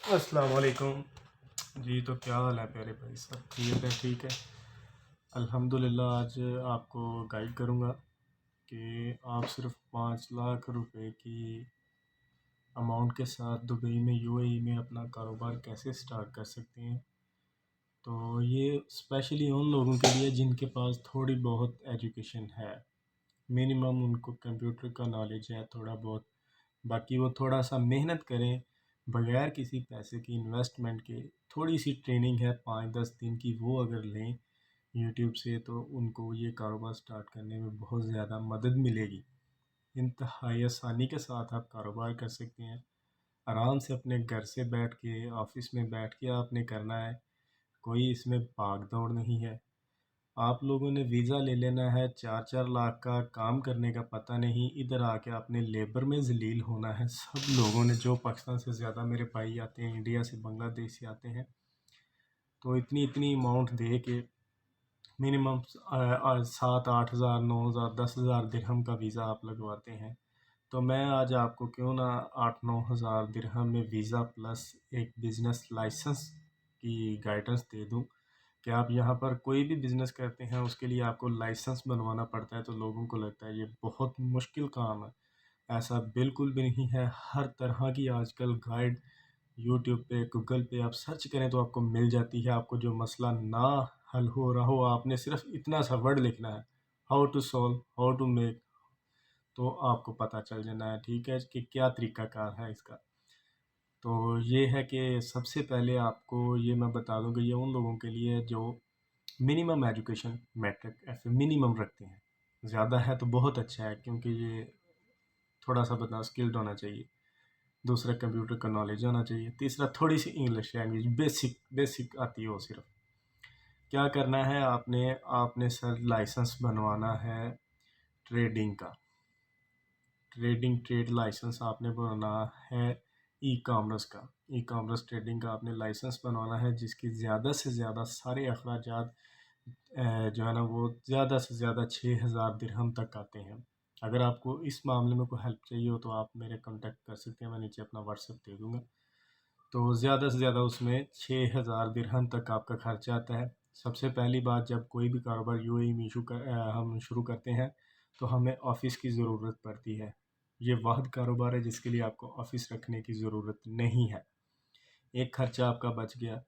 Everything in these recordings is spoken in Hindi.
अस्सलाम वालेकुम जी। तो क्या हाल है प्यारे भाई, सब खैरियत है? ठीक है, अल्हम्दुलिल्लाह। आज आपको गाइड करूँगा कि आप सिर्फ 5 लाख रुपए की अमाउंट के साथ दुबई में यूएई में अपना कारोबार कैसे स्टार्ट कर सकते हैं। तो ये स्पेशली उन लोगों के लिए जिनके पास थोड़ी बहुत एजुकेशन है, मिनिमम उनको कंप्यूटर का नॉलेज है थोड़ा बहुत, बाकी वो थोड़ा सा मेहनत करें बगैर किसी पैसे की इन्वेस्टमेंट के। थोड़ी सी ट्रेनिंग है 5-10 दिन की, वो अगर लें यूट्यूब से तो उनको ये कारोबार स्टार्ट करने में बहुत ज़्यादा मदद मिलेगी। इंतहाई आसानी के साथ आप कारोबार कर सकते हैं। आराम से अपने घर से बैठ के, ऑफिस में बैठ के आपने करना है। कोई इसमें भाग दौड़ नहीं है। आप लोगों ने वीज़ा ले लेना है, 4-4 लाख का काम करने का पता नहीं, इधर आके आपने लेबर में ज़लील होना है। सब लोगों ने, जो पाकिस्तान से ज़्यादा मेरे भाई आते हैं, इंडिया से बांग्लादेश से आते हैं, तो इतनी इतनी अमाउंट दे के मिनिमम 7-8 हज़ार, 9 हज़ार, 10 हज़ार दिरहम का वीज़ा आप लगवाते हैं। तो मैं आज आपको क्यों ना 8-9 हज़ार दिरहम में वीज़ा प्लस एक बिज़नेस लाइसेंस की गाइडेंस दे दूं कि आप यहाँ पर कोई भी बिज़नेस करते हैं उसके लिए आपको लाइसेंस बनवाना पड़ता है। तो लोगों को लगता है ये बहुत मुश्किल काम है। ऐसा बिल्कुल भी नहीं है। हर तरह की आजकल गाइड यूट्यूब पे, गूगल पे आप सर्च करें तो आपको मिल जाती है। आपको जो मसला ना हल हो रहा हो, आपने सिर्फ इतना सा वर्ड लिखना है, how to solve, how to make, तो आपको पता चल जाना है, ठीक है, कि क्या तरीक़ाकार है इसका। तो ये है कि सबसे पहले आपको ये मैं बता दूं कि ये उन लोगों के लिए जो मिनिमम एजुकेशन मैट्रिक ऐसे मिनिमम रखते हैं। ज़्यादा है तो बहुत अच्छा है, क्योंकि ये थोड़ा सा बंदा स्किल्ड होना चाहिए। दूसरा, कंप्यूटर का नॉलेज होना चाहिए। तीसरा, थोड़ी सी इंग्लिश लैंग्वेज बेसिक बेसिक आती हो सिर्फ। क्या करना है आपने आपने सर लाइसेंस बनवाना है ट्रेडिंग का। ट्रेड लाइसेंस आपने बनवाना है। ई कामर्स का, ई कामर्स ट्रेडिंग का आपने लाइसेंस बनवाना है, जिसकी ज़्यादा से ज़्यादा सारे अखराजात जो है ना वो ज़्यादा से ज़्यादा 6 हज़ार दिरहम तक आते हैं। अगर आपको इस मामले में कोई हेल्प चाहिए हो तो आप मेरे कांटेक्ट कर सकते हैं, मैं नीचे अपना व्हाट्सएप दे दूँगा। तो ज़्यादा से ज़्यादा उसमें 6 हज़ार दिरहम तक आपका खर्चा आता है। सबसे पहली बात, जब कोई भी कारोबार यूएई में हम शुरू करते हैं तो हमें ऑफ़िस की ज़रूरत पड़ती है। ये वाहिद कारोबार है जिसके लिए आपको ऑफ़िस रखने की ज़रूरत नहीं है। एक खर्चा आपका बच गया।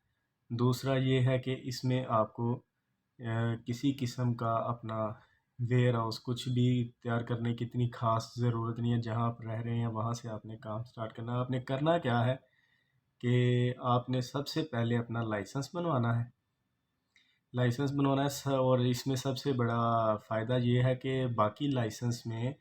दूसरा ये है कि इसमें आपको किसी किस्म का अपना वेयर हाउस कुछ भी तैयार करने की इतनी ख़ास ज़रूरत नहीं है। जहाँ आप रह रहे हैं वहाँ से आपने काम स्टार्ट करना है। आपने करना क्या है कि आपने सबसे पहले अपना लाइसेंस बनवाना है। लाइसेंस बनवाना है और इसमें सबसे बड़ा फ़ायदा ये है कि बाकी लाइसेंस में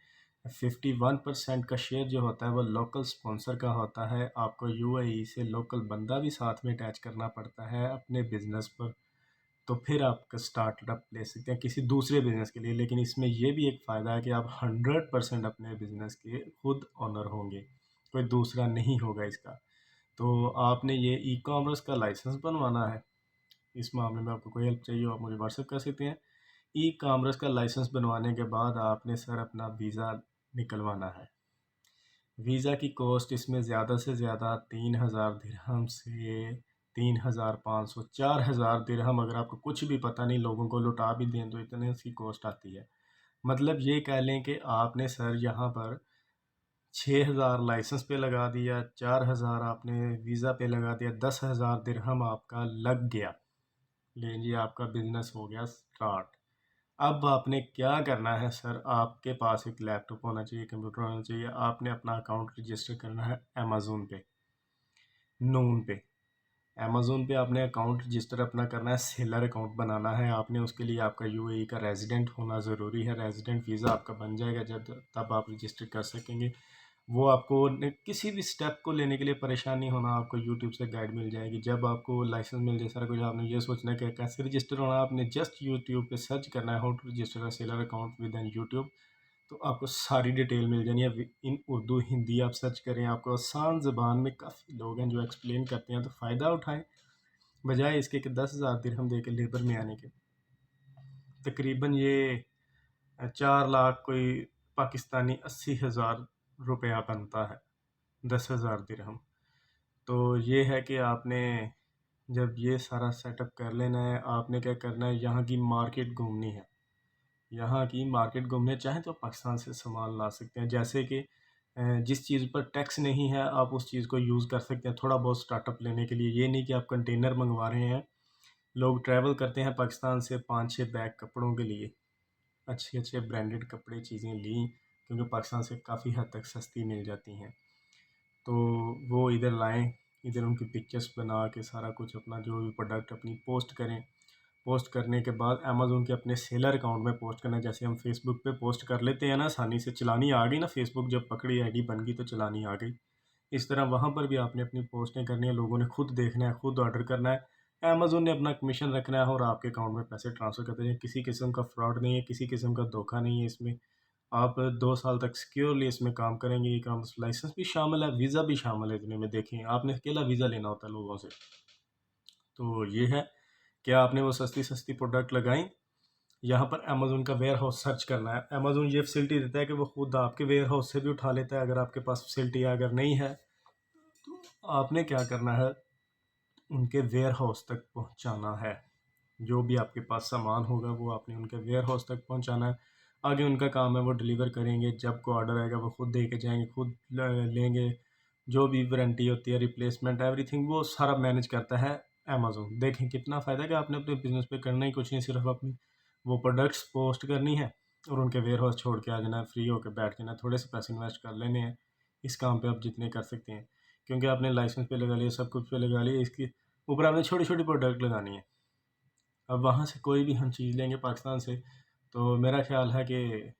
51% का शेयर जो होता है वो लोकल स्पॉन्सर का होता है। आपको यूएई से लोकल बंदा भी साथ में अटैच करना पड़ता है अपने बिज़नेस पर। तो फिर आप स्टार्टअप ले सकते हैं किसी दूसरे बिज़नेस के लिए। लेकिन इसमें ये भी एक फ़ायदा है कि आप 100% अपने बिज़नेस के खुद ओनर होंगे, कोई दूसरा नहीं होगा इसका। तो आपने ये ई कॉमर्स का लाइसेंस बनवाना है। इस मामले में आपको कोई हेल्प चाहिए हो आप मुझे व्हाट्सएप कर सकते हैं। ई कॉमर्स का लाइसेंस बनवाने के बाद आपने सर अपना वीज़ा निकलवाना है। वीज़ा की कॉस्ट इसमें ज़्यादा से ज़्यादा 3 हज़ार दिरहम से 3,500, 4 हज़ार दिरहम। अगर आपको कुछ भी पता नहीं, लोगों को लुटा भी दें तो इतने सी कॉस्ट आती है। मतलब ये कह लें कि आपने सर यहाँ पर 6 हज़ार लाइसेंस पे लगा दिया, 4 हज़ार आपने वीज़ा पे लगा दिया, 10 हज़ार दिरहम आपका लग गया। लीजिए, आपका बिजनेस हो गया स्टार्ट। अब आपने क्या करना है सर, आपके पास एक लैपटॉप होना चाहिए, कंप्यूटर होना चाहिए। आपने अपना अकाउंट रजिस्टर करना है अमेज़ोन पे, नून पे। अमेज़ोन पे आपने अकाउंट रजिस्टर अपना करना है, सेलर अकाउंट बनाना है आपने। उसके लिए आपका यूएई का रेजिडेंट होना ज़रूरी है। रेजिडेंट वीज़ा आपका बन जाएगा जब, तब आप रजिस्टर कर सकेंगे। वो आपको किसी भी स्टेप को लेने के लिए परेशान नहीं होना, आपको यूट्यूब से गाइड मिल जाएगी। जब आपको लाइसेंस मिल जाए सारा कुछ, आपने ये सोचना है कि कैसे रजिस्टर होना, आपने जस्ट यूट्यूब पे सर्च करना है how to register a seller account with an YouTube. तो आपको सारी डिटेल मिल जानी है। इन उर्दू हिंदी आप सर्च करें, आपको आसान ज़बान में काफ़ी लोग हैं जो एक्सप्लेन करते हैं, तो फ़ायदा उठाएं बजाय इसके कि 10 हज़ार दिरहम दे के लेबर में आने के। तकरीबन ये 4 लाख कोई पाकिस्तानी 80 हज़ार रुपया बनता है, 10 हज़ार दिरहम। तो ये है कि आपने जब ये सारा सेटअप कर लेना है, आपने क्या करना है, यहाँ की मार्केट घूमनी है। यहाँ की मार्केट घूमने चाहें तो पाकिस्तान से सामान ला सकते हैं, जैसे कि जिस चीज़ पर टैक्स नहीं है आप उस चीज़ को यूज़ कर सकते हैं थोड़ा बहुत स्टार्टअप लेने के लिए। ये नहीं कि आप कंटेनर मंगवा रहे हैं। लोग ट्रैवल करते हैं पाकिस्तान से 5-6 बैग कपड़ों के लिए, अच्छे अच्छे ब्रांडेड कपड़े चीज़ें लीं, क्योंकि पाकिस्तान से काफ़ी हद तक सस्ती मिल जाती हैं। तो वो इधर लाएं, इधर उनकी पिक्चर्स बना के सारा कुछ अपना जो भी प्रोडक्ट अपनी पोस्ट करें। पोस्ट करने के बाद अमेज़ोन के अपने सेलर अकाउंट में पोस्ट करना है। जैसे हम फेसबुक पे पोस्ट कर लेते हैं ना आसानी से, चलानी आ गई ना, फेसबुक जब पकड़ी आईडी बन गई तो चलानी आ गई। इस तरह वहाँ पर भी आपने अपनी पोस्टें करनी है, लोगों ने खुद देखना है, खुद ऑर्डर करना है। अमेज़ोन ने अपना कमीशन रखना है और आपके अकाउंट में पैसे ट्रांसफ़र करते हैं। किसी किस्म का फ्रॉड नहीं है, किसी किस्म का धोखा नहीं है इसमें। आप 2 साल तक सिक्योरली इसमें काम करेंगे। ई-कॉमर्स लाइसेंस भी शामिल है, वीज़ा भी शामिल है इतने में। देखें, आपने अकेला वीज़ा लेना होता है लोगों से। तो ये है कि आपने वो सस्ती-सस्ती प्रोडक्ट लगाई। यहाँ पर अमेज़न का वेयर हाउस सर्च करना है। अमेज़न ये फैसिलिटी देता है कि वो खुद आपके वेयर हाउस से भी उठा लेता है, अगर आपके पास फैसिलिटी है। अगर नहीं है तो आपने क्या करना है, उनके वेयर हाउस तक पहुँचाना है। जो भी आपके पास सामान होगा वो आपने उनके वेयर हाउस तक पहुँचाना है। आगे उनका काम है, वो डिलीवर करेंगे। जब को ऑर्डर आएगा वो खुद दे के जाएंगे, खुद लेंगे। जो भी वारंटी होती है, रिप्लेसमेंट, एवरीथिंग वो सारा मैनेज करता है अमेज़न। देखें कितना फ़ायदा है कि आपने अपने बिज़नेस पे करना ही कुछ नहीं, सिर्फ अपनी वो प्रोडक्ट्स पोस्ट करनी है और उनके वेयर हाउस छोड़ के आ जाना है, फ्री होकर बैठ जाना है। थोड़े से पैसे इन्वेस्ट कर लेने हैं इस काम पे आप जितने कर सकते हैं, क्योंकि आपने लाइसेंस पे लगा लिया, सब कुछ पे लगा लिया, इसके ऊपर आपने छोटी छोटी प्रोडक्ट लगानी है। अब वहाँ से कोई भी हम चीज़ लेंगे पाकिस्तान से, तो मेरा ख़्याल है कि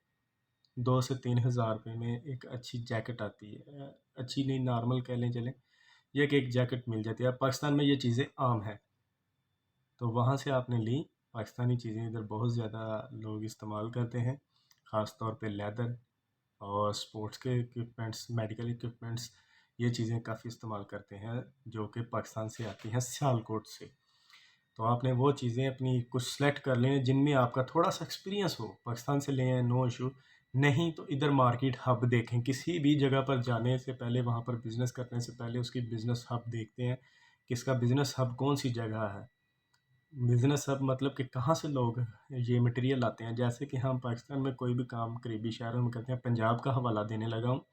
2 से 3 हज़ार रुपये में एक अच्छी जैकेट आती है। अच्छी नहीं, नॉर्मल कह लें चलें, ये कि एक जैकेट मिल जाती है। अब पाकिस्तान में ये चीज़ें आम हैं, तो वहाँ से आपने ली। पाकिस्तानी चीज़ें इधर बहुत ज़्यादा लोग इस्तेमाल करते हैं, ख़ास तौर पे लेदर और स्पोर्ट्स के इक्विपमेंट्स, मेडिकल इक्विपमेंट्स, ये चीज़ें काफ़ी इस्तेमाल करते हैं, जो कि पाकिस्तान से आती हैं, सियालकोट से। तो आपने वो चीज़ें अपनी कुछ सेलेक्ट कर लें जिनमें आपका थोड़ा सा एक्सपीरियंस हो। पाकिस्तान से लें, नो इशू। नहीं तो इधर मार्केट हब देखें, किसी भी जगह पर जाने से पहले, वहाँ पर बिज़नेस करने से पहले उसकी बिज़नेस हब देखते हैं कि इसका बिज़नेस हब कौन सी जगह है। बिज़नेस हब मतलब कि कहाँ से लोग ये मटेरियल लाते हैं। जैसे कि हम पाकिस्तान में कोई भी काम करीबी शहरों में करते हैं, पंजाब का हवाला देने लगा हूँ।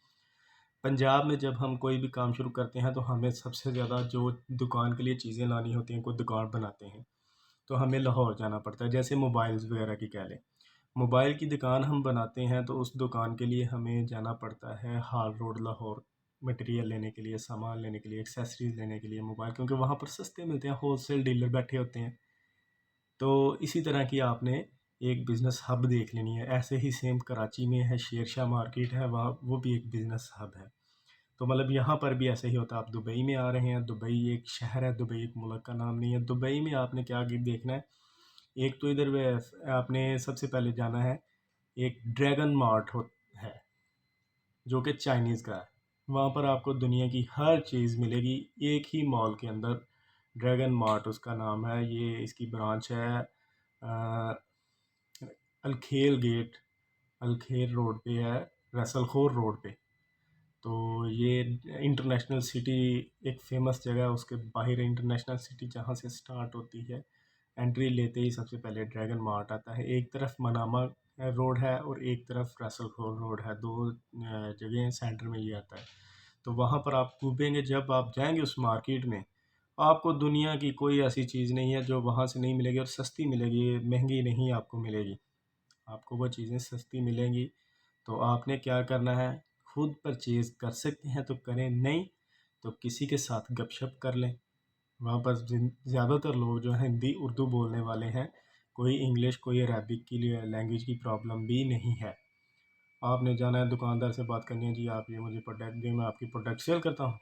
पंजाब में जब हम कोई भी काम शुरू करते हैं तो हमें सबसे ज़्यादा जो दुकान के लिए चीज़ें लानी होती हैं, कोई दुकान बनाते हैं तो हमें लाहौर जाना पड़ता है। जैसे मोबाइल्स वगैरह की कह लें, मोबाइल की दुकान हम बनाते हैं तो उस दुकान के लिए हमें जाना पड़ता है हाल रोड लाहौर, मटेरियल लेने के लिए, सामान लेने के लिए, एक्सेसरीज़ लेने के लिए मोबाइल, क्योंकि वहाँ पर सस्ते मिलते हैं, होलसेल डीलर बैठे होते हैं। तो इसी तरह की आपने एक बिज़नेस हब देख लेनी है। ऐसे ही सेम कराची में है, शेर शाह मार्केट है, वहाँ वो भी एक बिज़नेस हब है। तो मतलब यहाँ पर भी ऐसे ही होता है। आप दुबई में आ रहे हैं, दुबई एक शहर है, दुबई एक मुल्क का नाम नहीं है। दुबई में आपने क्या देखना है, एक तो इधर आपने सबसे पहले जाना है, एक ड्रैगन मार्ट हो है, जो कि चाइनीज़ का है। वहाँ पर आपको दुनिया की हर चीज़ मिलेगी एक ही मॉल के अंदर। ड्रैगन मार्ट उसका नाम है। ये इसकी ब्रांच है अलखेल गेट, अलखेल रोड पे है, रसलखोर रोड पे। तो ये इंटरनेशनल सिटी, एक फ़ेमस जगह है, उसके बाहर इंटरनेशनल सिटी जहाँ से स्टार्ट होती है। एंट्री लेते ही सबसे पहले ड्रैगन मार्ट आता है। एक तरफ मनामा रोड है और एक तरफ रसलखोर रोड है, दो जगह सेंटर में ये आता है। तो वहाँ पर आप घूमेंगे, जब आप जाएंगे उस मार्केट में, आपको दुनिया की कोई ऐसी चीज़ नहीं है जो वहाँ से नहीं मिलेगी, और सस्ती मिलेगी, महंगी नहीं आपको मिलेगी। आपको वो चीज़ें सस्ती मिलेंगी। तो आपने क्या करना है, खुद परचेज़ कर सकते हैं तो करें, नहीं तो किसी के साथ गपशप कर लें। वहाँ पर ज़्यादातर लोग जो हैं हिंदी उर्दू बोलने वाले हैं, कोई इंग्लिश कोई अरबिक की लैंग्वेज की प्रॉब्लम भी नहीं है। आपने जाना है दुकानदार से बात करनी है, जी आप ये मुझे प्रोडक्ट दें, मैं आपकी प्रोडक्ट सेल करता हूँ,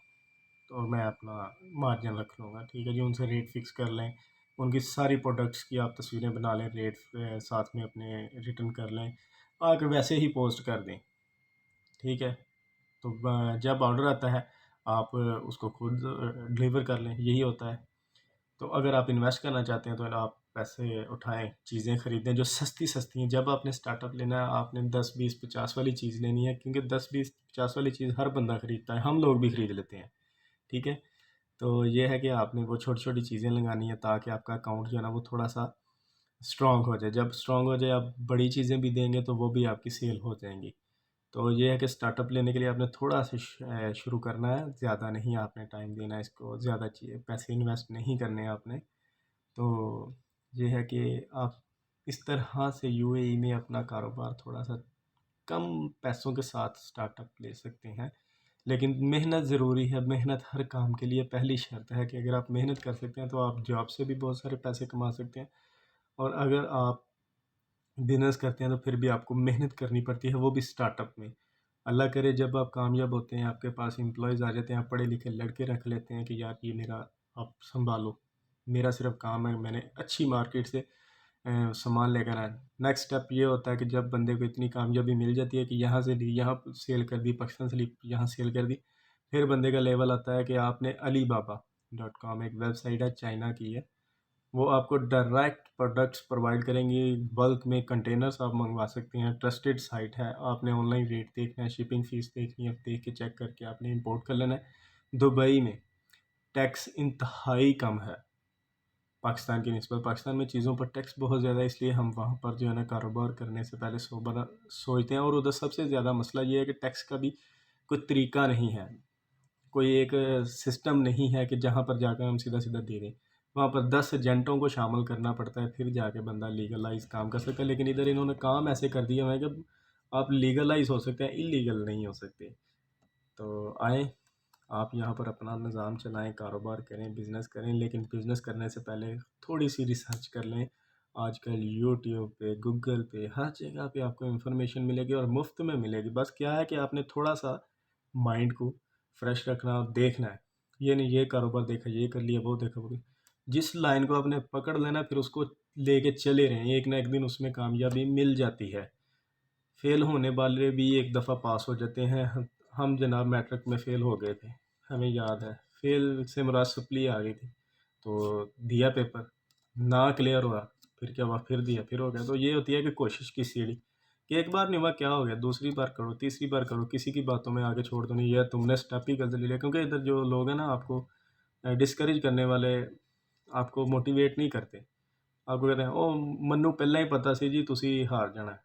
तो मैं अपना मार्जिन रख लूँगा, ठीक है जी। उनसे रेट फ़िक्स कर लें, उनकी सारी प्रोडक्ट्स की आप तस्वीरें बना लें, रेट साथ में अपने रिटर्न कर लें, आके वैसे ही पोस्ट कर दें, ठीक है। तो जब ऑर्डर आता है आप उसको खुद डिलीवर कर लें, यही होता है। तो अगर आप इन्वेस्ट करना चाहते हैं तो आप पैसे उठाएं, चीज़ें ख़रीदें जो सस्ती सस्ती हैं। जब आपने स्टार्टअप लेना है, आपने 10 20 50 वाली चीज़ लेनी है, क्योंकि 10 20 50 वाली चीज़ हर बंदा ख़रीदता है, हम लोग भी ख़रीद लेते हैं, ठीक है। तो ये है कि आपने वो छोटी-छोटी चीज़ें लगानी है ताकि आपका अकाउंट जो है ना वो थोड़ा-सा स्ट्रॉन्ग हो जाए। जब स्ट्रॉन्ग हो जाए आप बड़ी चीज़ें भी देंगे तो वो भी आपकी सेल हो जाएँगी। तो ये है कि स्टार्टअप लेने के लिए आपने थोड़ा सा शुरू करना है, ज़्यादा नहीं आपने टाइम देना है इसको, ज़्यादा चाहिए पैसे इन्वेस्ट नहीं करने हैं आपने। तो ये है कि आप इस तरह से यूएई में अपना कारोबार थोड़ा-सा कम पैसों के साथ स्टार्टअप ले सकते हैं। लेकिन मेहनत ज़रूरी है, मेहनत हर काम के लिए पहली शर्त है कि अगर आप मेहनत कर सकते हैं तो आप जॉब से भी बहुत सारे पैसे कमा सकते हैं। और अगर आप बिज़नेस करते हैं तो फिर भी आपको मेहनत करनी पड़ती है, वो भी स्टार्टअप में। अल्लाह करे जब आप कामयाब होते हैं, आपके पास एम्प्लॉइज़ आ जाते हैं, आप पढ़े-लिखे लड़के रख लेते हैं कि यार ये मेरा आप सँभालो, मेरा सिर्फ़ काम है मैंने अच्छी मार्केट से सामान लेकर आना। नेक्स्ट स्टेप ये होता है कि जब बंदे को इतनी कामयाबी मिल जाती है कि यहाँ से ली, यहाँ सेल कर दी, पाकिस्तान से ली, यहाँ सेल कर दी। फिर बंदे का लेवल आता है कि आपने अलीबाबा डॉट कॉम एक वेबसाइट है, चाइना की है। वो आपको डायरेक्ट प्रोडक्ट्स प्रोवाइड करेंगी, बल्क में कंटेनर्स आप मंगवा सकते हैं, ट्रस्टेड साइट है। आपने ऑनलाइन रेट देखना है, शिपिंग फ़ीस देखनी है, देख के चेक करके आपने इंपोर्ट कर लेना है। दुबई में टैक्स इंतहाई कम है पाकिस्तान की निस्बत। पाकिस्तान में चीज़ों पर टैक्स बहुत ज़्यादा है, इसलिए हम वहाँ पर जो है ना कारोबार करने से पहले 100 बार सोचते हैं। और उधर सबसे ज़्यादा मसला ये है कि टैक्स का भी कोई तरीका नहीं है, कोई एक सिस्टम नहीं है कि जहाँ पर जाकर हम सीधा-सीधा दे दें। वहाँ पर 10 एजेंटों को शामिल करना पड़ता है, फिर जाके बंदा लीगलाइज़ काम कर सकता है। लेकिन इधर इन्होंने काम ऐसे कर दिया हुआ है कि आप लीगलाइज़ हो सकते हैं, इल्लीगल नहीं हो सकते। तो आएँ, आप यहाँ पर अपना निज़ाम चलाएँ, कारोबार करें, बिज़नेस करें, लेकिन बिज़नेस करने से पहले थोड़ी-सी रिसर्च कर लें। आजकल यूट्यूब पे, गूगल पे, हर जगह पे आपको इन्फॉर्मेशन मिलेगी और मुफ़्त में मिलेगी। बस क्या है कि आपने थोड़ा-सा माइंड को फ्रेश रखना और देखना है। ये नहीं ये कारोबार देखा, ये कर लिया, वो देखा, वो जिस लाइन को आपने पकड़ लेना फिर उसको लेके चले रहें, एक ना एक दिन उसमें कामयाबी मिल जाती है। फ़ेल होने वाले भी एक दफ़ा पास हो जाते हैं। हम जनाब मैट्रिक में फ़ेल हो गए थे, हमें याद है। फ़ेल से मुराद सप्ली आ गई थी, तो दिया पेपर, ना क्लियर हुआ, फिर क्या हुआ, फिर दिया, फिर हो गया। तो ये होती है कि कोशिश की सीढ़ी, कि एक बार नहीं हुआ क्या हो गया, दूसरी बार करो, तीसरी बार करो, किसी की बातों में आगे छोड़ दो नहीं, यार तुमने स्टेप ही गलत ले लिया। क्योंकि इधर जो लोग हैं ना आपको डिस्करेज करने वाले, आपको मोटिवेट नहीं करते। आपको कहते हैं ओ मन्नू पहला ही पता सी जी तुसी हार जाना है,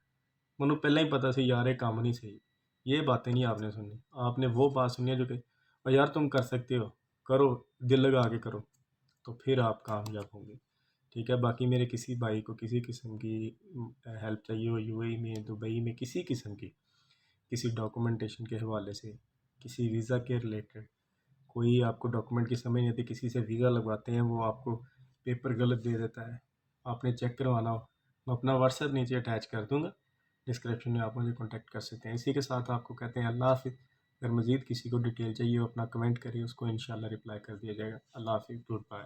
मन्नू पहला ही पता सी यार ये काम नहीं सही। ये बातें नहीं आपने सुननी, आपने वो बात सुननी है जो कि और यार तुम कर सकते हो, करो, दिल लगा के करो, तो फिर आप कामयाब होंगे। ठीक है, बाकी मेरे किसी भाई को किसी किस्म की हेल्प चाहिए हो यूएई में, दुबई में, किसी किस्म की, किसी डॉक्यूमेंटेशन के हवाले से, किसी वीज़ा के रिलेटेड, कोई आपको डॉक्यूमेंट की समझ नहीं आती, किसी से वीज़ा लगवाते हैं वो आपको पेपर गलत दे देता है, आपने चेक करवाना हो, मैं अपना व्हाट्सएप नीचे अटैच कर दूँगा, डिस्क्रिप्शन में आप मुझे कॉन्टैक्ट कर सकते हैं। इसी के साथ आपको कहते हैं अल्लाह हाफ़िज़। अगर मज़ीद किसी को डिटेल चाहिए हो अपना कमेंट करिए, उसको इंशाल्लाह रिप्लाई कर दिया जाएगा। अल्लाह हाफ़िज़, गुड बाय।